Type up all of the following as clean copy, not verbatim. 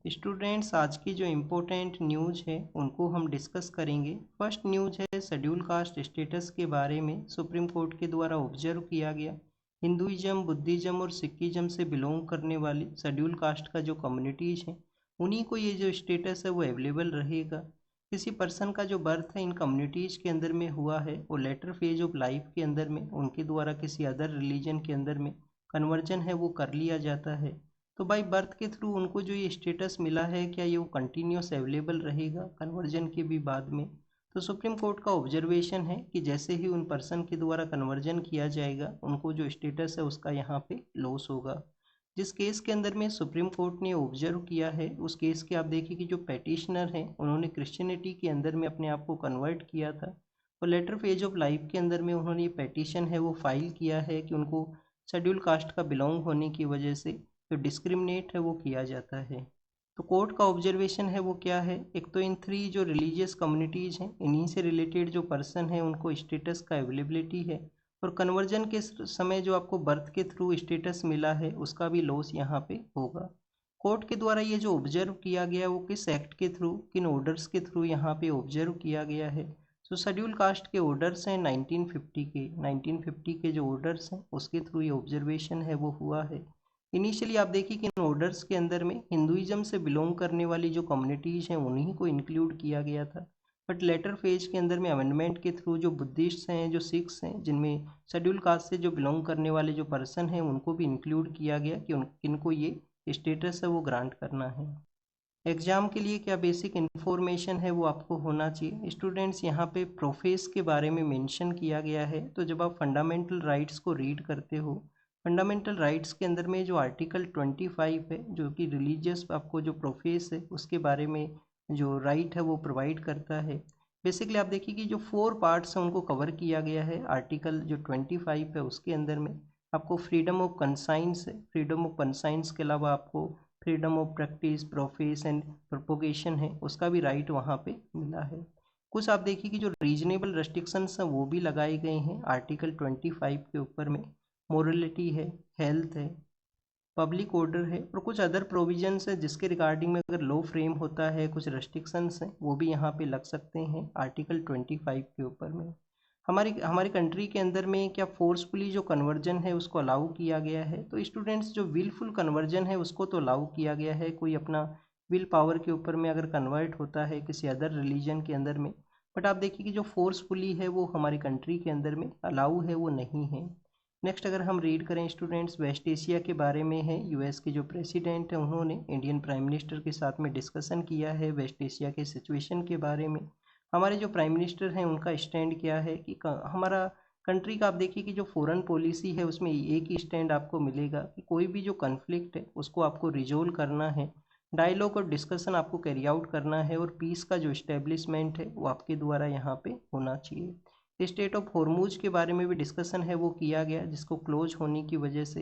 Students, आज की जो इम्पोर्टेंट न्यूज़ है उनको हम डिस्कस करेंगे। फर्स्ट न्यूज़ है शेड्यूल कास्ट स्टेटस के बारे में सुप्रीम कोर्ट के द्वारा ऑब्जर्व किया गया। हिंदुइज्म, बुद्धिज़्म और सिखिज़्म से बिलोंग करने वाली शेड्यूल कास्ट का जो कम्युनिटीज़ हैं उन्हीं को ये जो स्टेटस है वो अवेलेबल रहेगा। किसी पर्सन का जो बर्थ है इन कम्युनिटीज़ के अंदर में हुआ है और लेटर फेज ऑफ लाइफ के अंदर में उनके द्वारा किसी अदर रिलीजन के अंदर में कन्वर्जन है वो कर लिया जाता है। तो बाई बर्थ के थ्रू उनको जो ये स्टेटस मिला है, क्या ये वो कंटिन्यूस अवेलेबल रहेगा कन्वर्जन के भी बाद में? तो सुप्रीम कोर्ट का ऑब्जर्वेशन है कि जैसे ही उन पर्सन के द्वारा कन्वर्जन किया जाएगा उनको जो स्टेटस है उसका यहाँ पे लॉस होगा। जिस केस के अंदर में सुप्रीम कोर्ट ने ऑब्जर्व किया है उस केस के आप देखिए कि जो पेटिशनर हैं उन्होंने क्रिश्चियनिटी के अंदर में अपने आप को कन्वर्ट किया था और लेटर फेज ऑफ लाइफ के अंदर में उन्होंने ये पेटिशन है वो फाइल किया है कि उनको शेड्यूल कास्ट का बिलोंग होने की वजह से जो डिस्क्रिमिनेट है वो किया जाता है। तो कोर्ट का ऑब्जर्वेशन है वो क्या है? एक तो इन थ्री जो रिलीजियस कम्युनिटीज़ हैं इन्हीं से रिलेटेड जो पर्सन है उनको स्टेटस का अवेलेबिलिटी है और कन्वर्जन के समय जो आपको बर्थ के थ्रू स्टेटस मिला है उसका भी लॉस यहाँ पे होगा। कोर्ट के द्वारा ये जो ऑब्जर्व किया गया वो किस एक्ट के थ्रू, किन ऑर्डर्स के थ्रू यहाँ पे ऑब्जर्व किया गया है? तो शेड्यूल कास्ट के ऑर्डर्स हैं 1950 के जो ऑर्डर्स हैं उसके थ्रू ये ऑब्जर्वेशन है वो हुआ है। इनिशियली आप देखिए कि इन ऑर्डर्स के अंदर में हिंदुइज्म से बिलोंग करने वाली जो कम्युनिटीज़ हैं उन्हीं को इंक्लूड किया गया था। बट लेटर फेज के अंदर में अमेंडमेंट के थ्रू जो बुद्धिस्ट हैं, जो सिख्स हैं, जिनमें शेड्यूल कास्ट से जो बिलोंग करने वाले जो पर्सन हैं उनको भी इंक्लूड किया गया कि उन किनको ये स्टेटस है वो ग्रांट करना है। एग्ज़ाम के लिए क्या बेसिक इन्फॉर्मेशन है वो आपको होना चाहिए। स्टूडेंट्स, यहाँ पे प्रोफेस के बारे में मेंशन किया गया है। तो जब आप फंडामेंटल राइट्स को रीड करते हो, फंडामेंटल राइट्स के अंदर में जो आर्टिकल 25 है जो कि रिलीजियस आपको जो प्रोफेस है उसके बारे में जो राइट है वो प्रोवाइड करता है। बेसिकली आप देखिए कि जो 4 पार्ट्स हैं उनको कवर किया गया है। आर्टिकल जो 25 है उसके अंदर में आपको फ्रीडम ऑफ कंसाइंस है। फ्रीडम ऑफ कंसाइंस के अलावा आपको freedom of practice, profess and propagation है उसका भी राइट वहाँ पे मिला है। कुछ आप देखिए कि जो रीजनेबल रेस्ट्रिक्शंस हैं वो भी लगाए गए हैं आर्टिकल 25 के ऊपर में। मोरलिटी है, हेल्थ है, पब्लिक ऑर्डर है और कुछ अदर प्रोविजंस है जिसके रिगार्डिंग में अगर लॉ फ्रेम होता है कुछ रेस्ट्रिक्शंस हैं वो भी यहाँ पे लग सकते हैं आर्टिकल 25 के ऊपर में। हमारी हमारी कंट्री के अंदर में क्या फोर्सफुली जो कन्वर्जन है उसको अलाउ किया गया है? तो स्टूडेंट्स, जो विलफुल कन्वर्जन है उसको तो अलाउ किया गया है। कोई अपना विल पावर के ऊपर में अगर कन्वर्ट होता है किसी अदर रिलीजन के अंदर में, बट आप देखिए कि जो फोर्सफुली है वो हमारी कंट्री के अंदर में अलाउ है वो नहीं है। नेक्स्ट अगर हम रीड करें स्टूडेंट्स, वेस्ट एशिया के बारे में है। यूएस के जो प्रेसिडेंट हैं उन्होंने इंडियन प्राइम मिनिस्टर के साथ में डिस्कशन किया है वेस्ट एशिया के सिचुएशन के बारे में। हमारे जो प्राइम मिनिस्टर हैं उनका स्टैंड क्या है कि हमारा कंट्री का आप देखिए कि जो फॉरेन पॉलिसी है उसमें एक ही स्टैंड आपको मिलेगा कि कोई भी जो कन्फ्लिक्ट है उसको आपको रिजोल्व करना है, डायलॉग और डिस्कशन आपको कैरी आउट करना है और पीस का जो इस्टेब्लिशमेंट है वो आपके द्वारा यहाँ पे होना चाहिए। स्टेट ऑफ हॉर्मूज के बारे में भी डिस्कशन है वो किया गया जिसको क्लोज होने की वजह से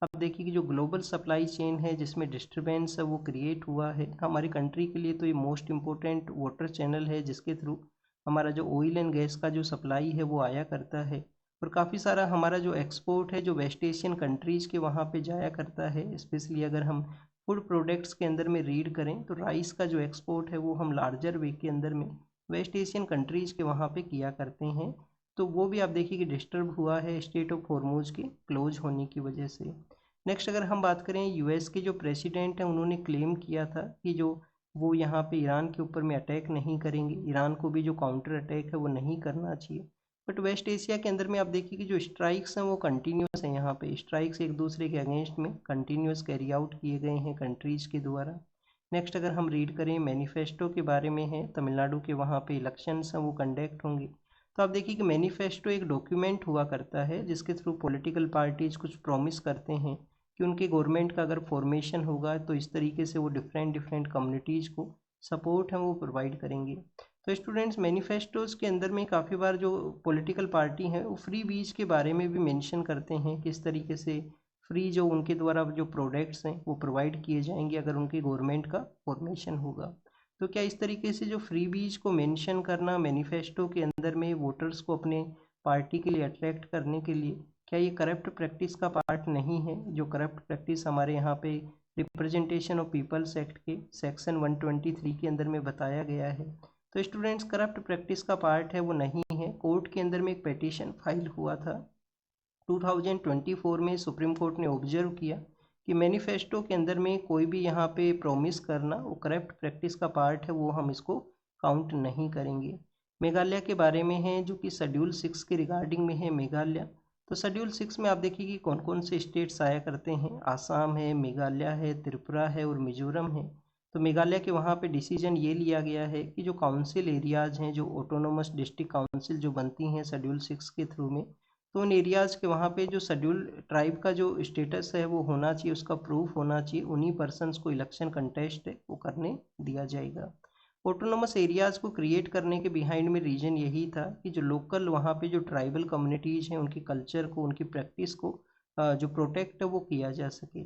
अब देखिए कि जो ग्लोबल सप्लाई चेन है जिसमें डिस्टरबेंस है वो क्रिएट हुआ है। हमारी कंट्री के लिए तो ये मोस्ट इम्पोर्टेंट वाटर चैनल है जिसके थ्रू हमारा जो ऑयल एंड गैस का जो सप्लाई है वो आया करता है और काफ़ी सारा हमारा जो एक्सपोर्ट है जो वेस्ट एशियन कंट्रीज़ के वहाँ पे जाया करता है। स्पेशली अगर हम फूड प्रोडक्ट्स के अंदर में रीड करें तो राइस का जो एक्सपोर्ट है वो हम लार्जर वे के अंदर में वेस्ट एशियन कंट्रीज़ के वहाँ पे किया करते हैं। तो वो भी आप देखिए कि डिस्टर्ब हुआ है स्टेट ऑफ हॉर्मूज के क्लोज होने की वजह से। नेक्स्ट अगर हम बात करें, यूएस के जो प्रेसिडेंट हैं उन्होंने क्लेम किया था कि जो वो यहाँ पे ईरान के ऊपर में अटैक नहीं करेंगे, ईरान को भी जो काउंटर अटैक है वो नहीं करना चाहिए। बट वेस्ट एशिया के अंदर में आप देखिए कि जो स्ट्राइक्स हैं वो कंटिन्यूस हैं। यहाँ पे स्ट्राइक्स एक दूसरे के अगेंस्ट में कंटिन्यूस कैरी आउट किए गए हैं कंट्रीज़ के द्वारा। नेक्स्ट अगर हम रीड करें मैनिफेस्टो के बारे में है, तमिलनाडु के वहाँ पे इलेक्शंस हैं वो कंडक्ट होंगे। तो आप देखिए कि मैनिफेस्टो एक डॉक्यूमेंट हुआ करता है जिसके थ्रू पॉलिटिकल पार्टीज कुछ प्रॉमिस करते हैं कि उनके गवर्नमेंट का अगर फॉर्मेशन होगा तो इस तरीके से वो डिफरेंट डिफरेंट कम्युनिटीज़ को सपोर्ट है वो प्रोवाइड करेंगे। तो स्टूडेंट्स, मैनिफेस्टोज़ के अंदर में काफ़ी बार जो पॉलिटिकल पार्टी हैं वो फ्री बीज के बारे में भी मेंशन करते हैं, किस तरीके से फ्री जो उनके द्वारा जो प्रोडक्ट्स हैं वो प्रोवाइड किए जाएंगे अगर उनके गवर्नमेंट का फॉर्मेशन होगा। तो क्या इस तरीके से जो फ्री बीज को मेंशन करना मैनिफेस्टो के अंदर में वोटर्स को अपने पार्टी के लिए अट्रैक्ट करने के लिए, क्या ये करप्ट प्रैक्टिस का पार्ट नहीं है? जो करप्ट प्रैक्टिस हमारे यहाँ पे रिप्रेजेंटेशन ऑफ पीपल्स एक्ट के सेक्शन 123 के अंदर में बताया गया है। तो स्टूडेंट्स करप्ट प्रैक्टिस का पार्ट है वो नहीं है। कोर्ट के अंदर में एक पिटीशन फाइल हुआ था 2024 में। सुप्रीम कोर्ट ने ऑब्जर्व किया कि मैनिफेस्टो के अंदर में कोई भी यहाँ पे प्रॉमिस करना वो करप्ट प्रैक्टिस का पार्ट है, वो हम इसको काउंट नहीं करेंगे। मेघालय के बारे में है जो कि शेड्यूल 6 के रिगार्डिंग में है मेघालय। तो शेड्यूल 6 में आप देखिए कि कौन कौन से स्टेट्स आया करते हैं। आसाम है, मेघालय है, त्रिपुरा है और मिजोरम है। तो मेघालय के वहाँ पे डिसीजन ये लिया गया है कि जो काउंसिल एरियाज हैं, जो ऑटोनोमस डिस्ट्रिक्ट काउंसिल जो बनती हैं शेड्यूल 6 के थ्रू में, तो उन एरियाज़ के वहाँ पे जो शेड्यूल ट्राइब का जो स्टेटस है वो होना चाहिए, उसका प्रूफ होना चाहिए। उन्हीं पर्सनस को इलेक्शन कंटेस्ट है वो करने दिया जाएगा। ऑटोनोमस एरियाज़ को क्रिएट करने के बिहाइंड में रीजन यही था कि जो लोकल वहाँ पे जो ट्राइबल कम्युनिटीज़ हैं उनकी कल्चर को, उनकी प्रैक्टिस को जो प्रोटेक्ट है वो किया जा सके।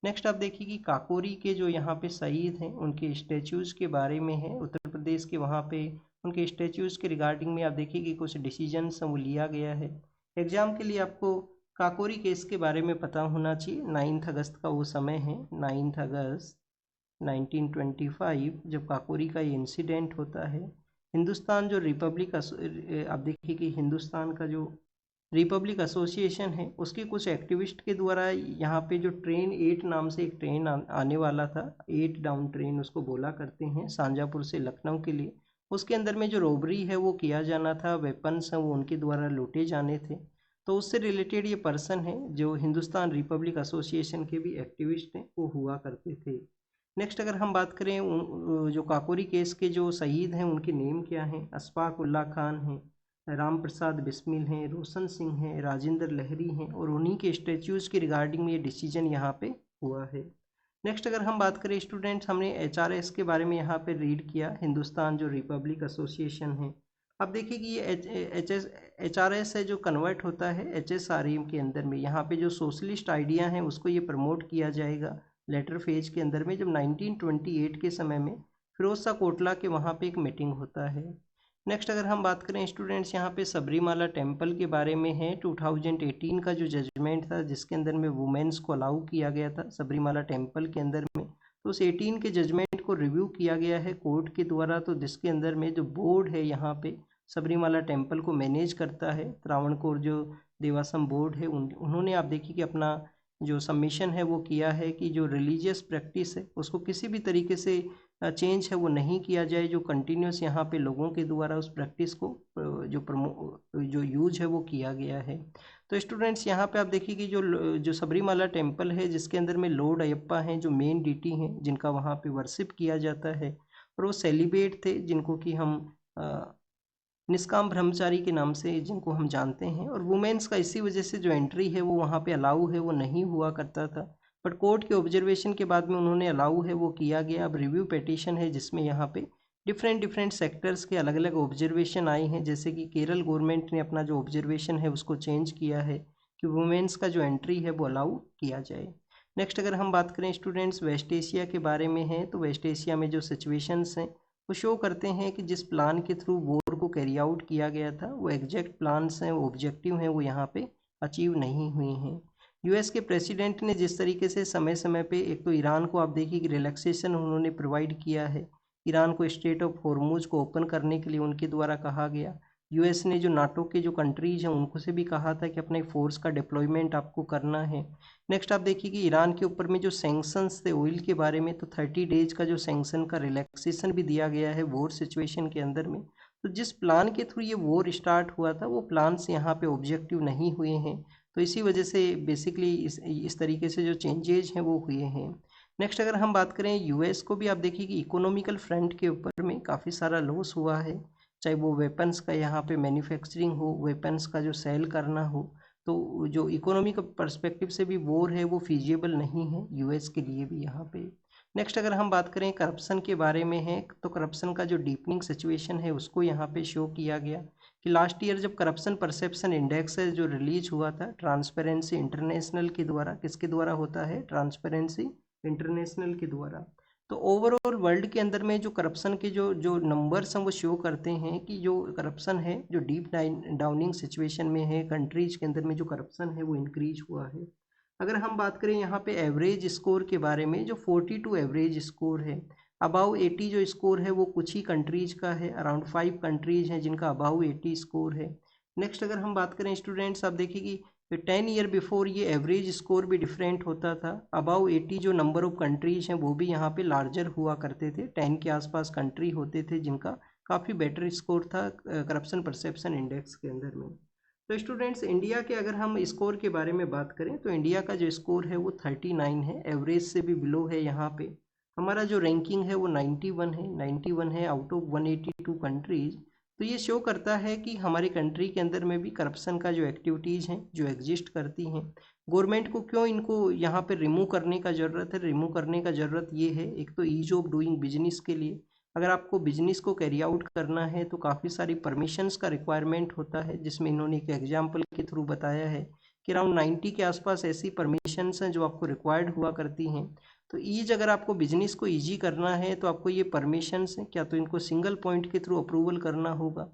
नेक्स्ट आप देखिए कि काकोरी के जो यहाँ पे शहीद हैं उनके स्टैचूज़ के बारे में है। उत्तर प्रदेश के वहाँ पे उनके स्टैचूज़ के रिगार्डिंग में आप देखिए कि कुछ डिसीजंस वो लिया गया है। एग्ज़ाम के लिए आपको काकोरी केस के बारे में पता होना चाहिए। 9 अगस्त का वो समय है, 9 अगस्त 1925 जब काकोरी का ये इंसिडेंट होता है। हिंदुस्तान जो रिपब्लिक आप देखिए कि हिंदुस्तान का जो रिपब्लिक एसोसिएशन है उसके कुछ एक्टिविस्ट के द्वारा यहाँ पे जो ट्रेन 8 नाम से एक ट्रेन आने वाला था, 8 डाउन ट्रेन उसको बोला करते हैं, शाहजहाँपुर से लखनऊ के लिए। उसके अंदर में जो रोबरी है वो किया जाना था, वेपन्स हैं वो उनके द्वारा लूटे जाने थे। तो उससे रिलेटेड ये पर्सन है जो हिंदुस्तान रिपब्लिक एसोसिएशन के भी एक्टिविस्ट हैं वो हुआ करते थे। नेक्स्ट अगर हम बात करें जो काकोरी केस के जो शहीद हैं उनके नेम क्या हैं। अशफाक उल्ला खान हैं, राम प्रसाद बिस्मिल हैं, रोशन सिंह हैं, राजेंद्र लहरी हैं और उन्हीं के स्टैच्यूज़ के रिगार्डिंग में ये डिसीजन यहाँ पे हुआ है। नेक्स्ट अगर हम बात करें स्टूडेंट्स, हमने HRS के बारे में यहाँ पे रीड किया, हिंदुस्तान जो रिपब्लिक एसोसिएशन है। अब देखिए कि ये HRS है जो कन्वर्ट होता है HSRM के अंदर में। यहाँ पे जो सोशलिस्ट आइडिया हैं उसको ये प्रमोट किया जाएगा लेटर फेज के अंदर में, जब 1928 के समय में फिरोज शाह कोटला के वहाँ पे एक मीटिंग होता है। नेक्स्ट अगर हम बात करें स्टूडेंट्स, यहाँ पे सबरीमाला टेम्पल के बारे में है। 2018 का जो जजमेंट था जिसके अंदर में वुमेन्स को अलाउ किया गया था सबरीमाला टेम्पल के अंदर में, तो उस 18 के जजमेंट को रिव्यू किया गया है कोर्ट के द्वारा। तो जिसके अंदर में जो बोर्ड है यहाँ पे सबरीमाला टेम्पल को मैनेज करता है, त्रावणकोर जो देवासम बोर्ड है, उन्होंने आप देखिए कि अपना जो सबमिशन है वो किया है कि जो रिलीजियस प्रैक्टिस है उसको किसी भी तरीके से चेंज है वो नहीं किया जाए, जो कंटिन्यूस यहाँ पे लोगों के द्वारा उस प्रैक्टिस को जो यूज है वो किया गया है। तो स्टूडेंट्स यहाँ पे आप देखिए कि जो सबरीमाला टेम्पल है जिसके अंदर में लॉर्ड अयप्पा हैं जो मेन डीटी हैं जिनका वहाँ पे वर्शिप किया जाता है, और वो सेलिब्रेट थे जिनको कि हम निष्काम ब्रह्मचारी के नाम से जिनको हम जानते हैं। और वुमेन्स का इसी वजह से जो एंट्री है वो वहाँ पे अलाउ है वो नहीं हुआ करता था, बट कोर्ट के ऑब्जर्वेशन के बाद में उन्होंने अलाउ है वो किया गया। अब रिव्यू पिटीशन है जिसमें यहाँ पे डिफरेंट सेक्टर्स के अलग अलग ऑब्जर्वेशन आए हैं, जैसे कि केरल गवर्नमेंट ने अपना जो ऑब्जर्वेशन है उसको चेंज किया है कि वुमेन्स का जो एंट्री है वो अलाउ किया जाए। नेक्स्ट अगर हम बात करें स्टूडेंट्स वेस्ट एशिया के बारे में है, तो वेस्ट एशिया में जो सिचुएशंस हैं वो शो करते हैं कि जिस प्लान के थ्रू वॉर को कैरी आउट किया गया था वो एग्जैक्ट प्लान्स हैं, वो ऑब्जेक्टिव हैं, वो यहाँ पे अचीव नहीं हुए हैं। यूएस के प्रेसिडेंट ने जिस तरीके से समय समय पे एक तो ईरान को आप देखिए कि रिलैक्सेशन उन्होंने प्रोवाइड किया है, ईरान को स्ट्रेट ऑफ हॉर्मुज को ओपन करने के लिए उनके द्वारा कहा गया। यूएस ने जो नाटो के जो कंट्रीज हैं उनको से भी कहा था कि अपने फोर्स का डिप्लॉयमेंट आपको करना है। नेक्स्ट आप देखिए कि ईरान के ऊपर में जो सैंक्शंस थे ऑयल के बारे में, तो 30 डेज का जो सैंक्शन का रिलैक्सेशन भी दिया गया है वॉर सिचुएशन के अंदर में। तो जिस प्लान के थ्रू ये वॉर स्टार्ट हुआ था वो प्लान्स यहाँ पे ऑब्जेक्टिव नहीं हुए हैं, तो इसी वजह से बेसिकली इस तरीके से जो चेंजेज हैं वो हुए हैं। नेक्स्ट अगर हम बात करें यूएस को भी आप देखिए कि इकोनॉमिकल फ्रंट के ऊपर में काफ़ी सारा लॉस हुआ है, चाहे वो वेपन्स का यहाँ पे मैन्युफैक्चरिंग हो, वेपन्स का जो सेल करना हो, तो जो इकोनॉमिक पर्सपेक्टिव से भी वॉर है वो फीजिबल नहीं है यूएस के लिए भी यहाँ पे। नेक्स्ट अगर हम बात करें करप्शन के बारे में है, तो करप्शन का जो डीपनिंग सिचुएशन है उसको यहाँ पे शो किया गया कि लास्ट ईयर जब करप्शन परसेप्शन इंडेक्स है जो रिलीज हुआ था ट्रांसपेरेंसी इंटरनेशनल के द्वारा, किसके द्वारा होता है, ट्रांसपेरेंसी इंटरनेशनल के द्वारा। तो ओवरऑल वर्ल्ड के अंदर में जो करप्शन के जो नंबर्स हैं वो शो करते हैं कि जो करप्शन है जो डीप डाउनिंग सिचुएशन में है, कंट्रीज के अंदर में जो करप्शन है वो इंक्रीज हुआ है। अगर हम बात करें यहाँ पे एवरेज स्कोर के बारे में, जो 42 एवरेज स्कोर है, अबाउ 80 जो स्कोर है वो कुछ ही कंट्रीज का है, अराउंड 5 कंट्रीज हैं जिनका अबाउ 80 स्कोर है। नेक्स्ट अगर हम बात करें स्टूडेंट्स, आप देखिए कि 10 ईयर बिफोर ये एवरेज स्कोर भी डिफरेंट होता था। अबाउ 80 जो नंबर ऑफ कंट्रीज हैं वो भी यहाँ पे लार्जर हुआ करते थे, 10 के आसपास कंट्री होते थे जिनका काफ़ी बेटर स्कोर था करप्शन परसेप्शन इंडेक्स के अंदर में। तो स्टूडेंट्स, इंडिया के अगर हम स्कोर के बारे में बात करें तो इंडिया का जो स्कोर है वो 39 है, एवरेज से भी बिलो है। यहाँ पे हमारा जो रैंकिंग है वो 91 है आउट ऑफ 182 कंट्रीज। तो ये शो करता है कि हमारी कंट्री के अंदर में भी करप्शन का जो एक्टिविटीज़ हैं जो एग्जिस्ट करती हैं, गवर्नमेंट को क्यों इनको यहाँ पे रिमूव करने का ज़रूरत है। रिमूव करने का ज़रूरत ये है, एक तो ईज ऑफ डूइंग बिजनेस के लिए, अगर आपको बिजनेस को कैरी आउट करना है तो काफ़ी सारी परमिशंस का रिक्वायरमेंट होता है, जिसमें इन्होंने एक एग्जाम्पल के थ्रू बताया है कि अराउंड 90 के आसपास ऐसी परमिशंस हैं जो आपको रिक्वायर्ड हुआ करती हैं। तो ईज, अगर आपको बिजनेस को ईजी करना है तो आपको ये परमिशंस हैं क्या तो इनको सिंगल पॉइंट के थ्रू अप्रूवल करना होगा।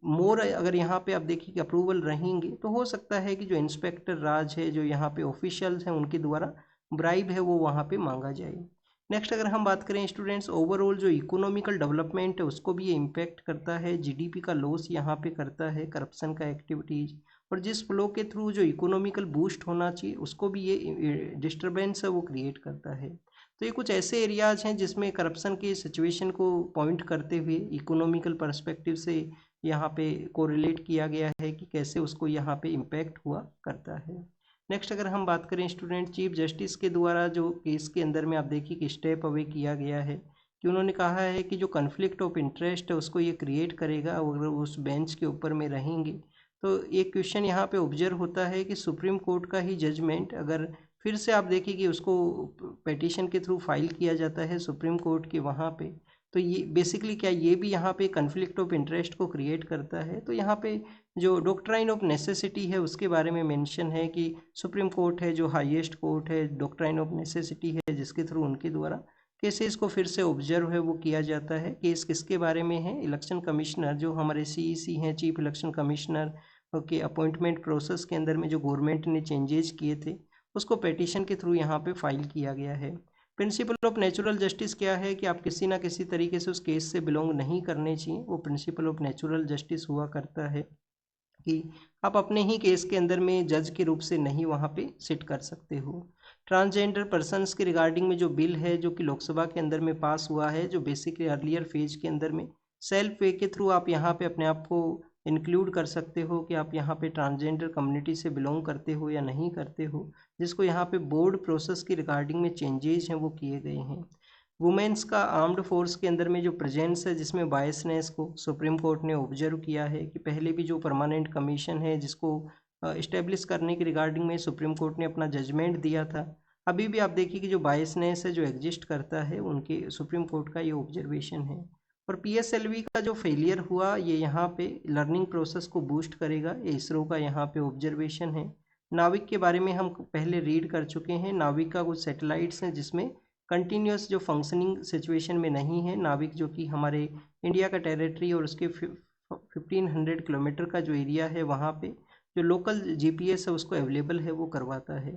मोर अगर यहाँ पे आप देखिए कि अप्रूवल रहेंगे तो हो सकता है कि जो इंस्पेक्टर राज है, जो यहाँ पे ऑफिशियल्स हैं, उनके द्वारा ब्राइब है वो वहाँ पे मांगा जाए। नेक्स्ट अगर हम बात करें स्टूडेंट्स, ओवरऑल जो इकोनॉमिकल डेवलपमेंट है उसको भी ये इम्पेक्ट करता है, जीडीपी का लॉस यहाँ पे करता है करप्शन का एक्टिविटीज़, और जिस फ्लो के थ्रू जो इकोनॉमिकल बूस्ट होना चाहिए उसको भी ये डिस्टर्बेंस है वो क्रिएट करता है। तो ये कुछ ऐसे एरियाज हैं जिसमें करप्शन की सिचुएशन को पॉइंट करते हुए इकोनॉमिकल पर्सपेक्टिव से यहाँ पे कोरिलेट किया गया है कि कैसे उसको यहाँ पे इम्पैक्ट हुआ करता है। नेक्स्ट अगर हम बात करें स्टूडेंट, चीफ जस्टिस के द्वारा जो केस के अंदर में आप देखिए कि स्टेप अवे किया गया है कि उन्होंने कहा है कि जो कन्फ्लिक्ट ऑफ इंटरेस्ट है उसको ये क्रिएट करेगा अगर उस बेंच के ऊपर में रहेंगे। तो एक क्वेश्चन यहाँ पे ऑब्जर्व होता है कि सुप्रीम कोर्ट का ही जजमेंट अगर फिर से आप देखिए कि उसको पेटिशन के थ्रू फाइल किया जाता है सुप्रीम कोर्ट के वहाँ पे, तो ये बेसिकली क्या ये भी यहाँ पे कन्फ्लिक्ट ऑफ इंटरेस्ट को क्रिएट करता है। तो यहाँ पे जो डॉक्ट्राइन ऑफ नेसेसिटी है उसके बारे में मेंशन है कि सुप्रीम कोर्ट है जो हाईएस्ट कोर्ट है, डॉक्ट्राइन ऑफ नेसेसिटी है जिसके थ्रू उनके द्वारा केसेस को फिर से ऑब्जर्व है वो किया जाता है। केस किसके बारे में है, इलेक्शन कमिश्नर जो हमारे सीईसी हैं, चीफ इलेक्शन कमिश्नर के अपॉइंटमेंट प्रोसेस के अंदर में जो गवर्नमेंट ने चेंजेस किए थे उसको पेटिशन के थ्रू यहाँ पे फाइल किया गया है। प्रिंसिपल ऑफ नेचुरल जस्टिस क्या है कि आप किसी ना किसी तरीके से उस केस से बिलोंग नहीं करने चाहिए, वो प्रिंसिपल ऑफ नेचुरल जस्टिस हुआ करता है कि आप अपने ही केस के अंदर में जज के रूप से नहीं वहाँ पे सिट कर सकते हो। ट्रांसजेंडर पर्सनस के रिगार्डिंग में जो बिल है जो कि लोकसभा के अंदर में पास हुआ है, जो बेसिकली अर्लियर फेज के अंदर में सेल्फ वे के थ्रू आप यहाँ पे अपने आप को इंक्लूड कर सकते हो कि आप यहाँ पे ट्रांसजेंडर कम्युनिटी से बिलोंग करते हो या नहीं करते हो, जिसको यहाँ पे बोर्ड प्रोसेस की रिगार्डिंग में चेंजेस हैं वो किए गए हैं। वुमेन्स का आर्म्ड फोर्स के अंदर में जो प्रेजेंस है जिसमें बायसनेस को सुप्रीम कोर्ट ने ऑब्जर्व किया है कि पहले भी जो परमानेंट कमीशन है जिसको इस्टेब्लिश करने के रिगार्डिंग में सुप्रीम कोर्ट ने अपना जजमेंट दिया था, अभी भी आप देखिए कि जो बायसनेस है जो एग्जिस्ट करता है उनके सुप्रीम कोर्ट का ये ऑब्जर्वेशन है। और पीएसएलवी का जो फेलियर हुआ ये यहाँ पे लर्निंग प्रोसेस को बूस्ट करेगा, ये इसरो का यहाँ पे ऑब्जर्वेशन है। नाविक के बारे में हम पहले रीड कर चुके हैं, नाविक का कुछ सैटेलाइट्स हैं जिसमें कंटिन्यूस जो फंक्शनिंग सिचुएशन में नहीं है नाविक, जो कि हमारे इंडिया का टेरिटरी और उसके 1500 किलोमीटर का जो एरिया है वहाँ पे जो लोकल जीपीएस है उसको अवेलेबल है वो करवाता है।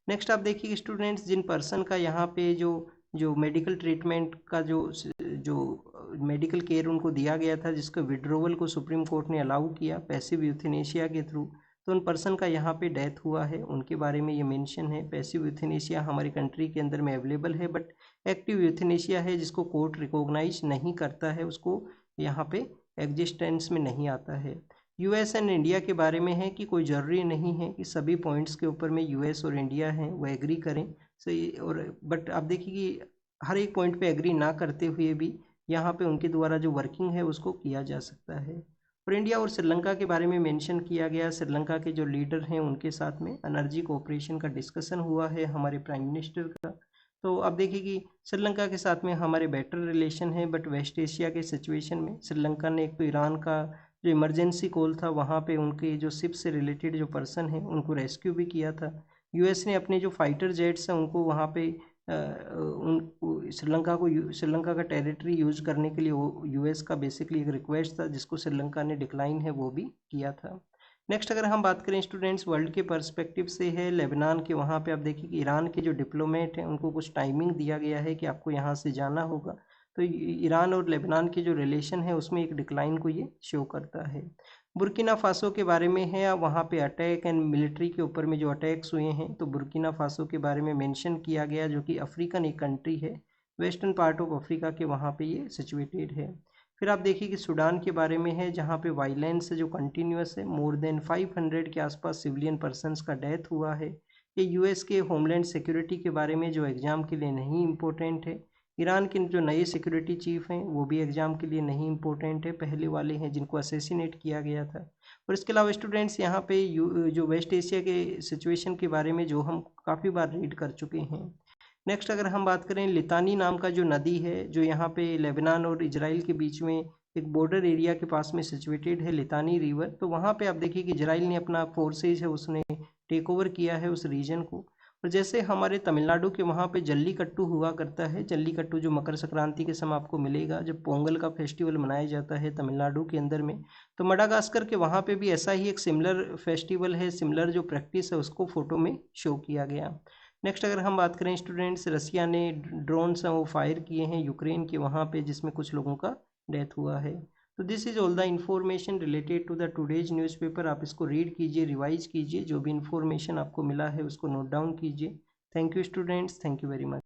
नेक्स्ट आप देखिए स्टूडेंट्स, जिन पर्सन का यहाँ पे जो मेडिकल ट्रीटमेंट का जो मेडिकल केयर उनको दिया गया था जिसको विड्रोवल को सुप्रीम कोर्ट ने अलाउ किया पैसिव यूथेनेशिया के थ्रू, तो उन पर्सन का यहाँ पे डेथ हुआ है उनके बारे में ये मेंशन है। पैसिव यूथेनेशिया हमारी कंट्री के अंदर में अवेलेबल है, बट एक्टिव यूथेनेशिया है जिसको कोर्ट रिकॉग्नाइज नहीं करता है, उसको यहाँ पे एग्जिस्टेंस में नहीं आता है। यूएस एंड इंडिया के बारे में है कि कोई ज़रूरी नहीं है कि सभी पॉइंट्स के ऊपर में यूएस और इंडिया हैं वो एग्री करें सही, और बट आप देखिए कि हर एक पॉइंट पे एग्री ना करते हुए भी यहाँ पे उनके द्वारा जो वर्किंग है उसको किया जा सकता है। और इंडिया और श्रीलंका के बारे में मेंशन किया गया, श्रीलंका के जो लीडर हैं उनके साथ में एनर्जी कोऑपरेशन का डिस्कशन हुआ है हमारे प्राइम मिनिस्टर का। तो अब देखिए कि श्रीलंका के साथ में हमारे बेटर रिलेशन है, बट वेस्ट एशिया के सिचुएशन में श्रीलंका ने एक तो ईरान का जो इमरजेंसी कॉल था वहाँ पे उनके जो शिप से रिलेटेड जो पर्सन हैं उनको रेस्क्यू भी किया था। यूएस ने अपने जो फाइटर जेट्स हैं उनको वहाँ पे श्रीलंका का टेरिटरी यूज करने के लिए यूएस का बेसिकली एक रिक्वेस्ट था जिसको श्रीलंका ने डिक्लाइन है वो भी किया था। नेक्स्ट अगर हम बात करें स्टूडेंट्स वर्ल्ड के पर्सपेक्टिव से है लेबनान के, वहाँ पे आप देखिए कि ईरान के जो डिप्लोमेट हैं उनको कुछ टाइमिंग दिया गया है कि आपको यहाँ से जाना होगा, तो ईरान और लेबनान के जो रिलेशन है उसमें एक डिक्लाइन को ये शो करता है। बुर्किना फासो के बारे में है, वहाँ पे अटैक एंड मिलिट्री के ऊपर में जो अटैक्स हुए हैं, तो बुर्किना फासो के बारे में मेंशन किया गया, जो कि अफ्रीकन एक कंट्री है, वेस्टर्न पार्ट ऑफ अफ्रीका के वहाँ पे ये सिचुएटेड है। फिर आप देखिए कि सूडान के बारे में है, जहाँ पे वायलेंस जो कंटिन्यूस है, मोर देन 500 के आसपास सिविलियन पर्सनस का डेथ हुआ है। ये यूएस के होमलैंड सिक्योरिटी के बारे में जो एग्ज़ाम के लिए नहीं इम्पोर्टेंट है। ईरान के जो नए सिक्योरिटी चीफ हैं वो भी एग्ज़ाम के लिए नहीं इम्पोर्टेंट है, पहले वाले हैं जिनको असेसिनेट किया गया था। और इसके अलावा स्टूडेंट्स यहाँ पे जो वेस्ट एशिया के सिचुएशन के बारे में जो हम काफ़ी बार रीड कर चुके हैं। नेक्स्ट अगर हम बात करें, लितानी नाम का जो नदी है जो यहाँ पे लेबनान और इजराइल के बीच में एक बॉर्डर एरिया के पास में सिचुएटेड है, लितानी रिवर, तो वहाँ पे आप देखिए कि इजराइल ने अपना फोर्सेज है उसने टेक ओवर किया है उस रीजन को। और जैसे हमारे तमिलनाडु के वहाँ पे जल्लीकट्टू हुआ करता है, जल्लीकट्टू जो मकर संक्रांति के समय आपको मिलेगा जब पोंगल का फेस्टिवल मनाया जाता है तमिलनाडु के अंदर में, तो मडागास्कर के वहाँ पे भी ऐसा ही एक सिमिलर फेस्टिवल है, सिमिलर जो प्रैक्टिस है उसको फोटो में शो किया गया। नेक्स्ट अगर हम बात करें स्टूडेंट्स, रसिया ने ड्रोन्स हैं वो फायर किए हैं यूक्रेन के वहाँ पे, जिसमें कुछ लोगों का डेथ हुआ है। तो this is all the information related to the today's newspaper. आप इसको रीड कीजिए, रिवाइज कीजिए, जो भी इन्फॉर्मेशन आपको मिला है उसको नोट डाउन कीजिए। Thank you students, thank you very much.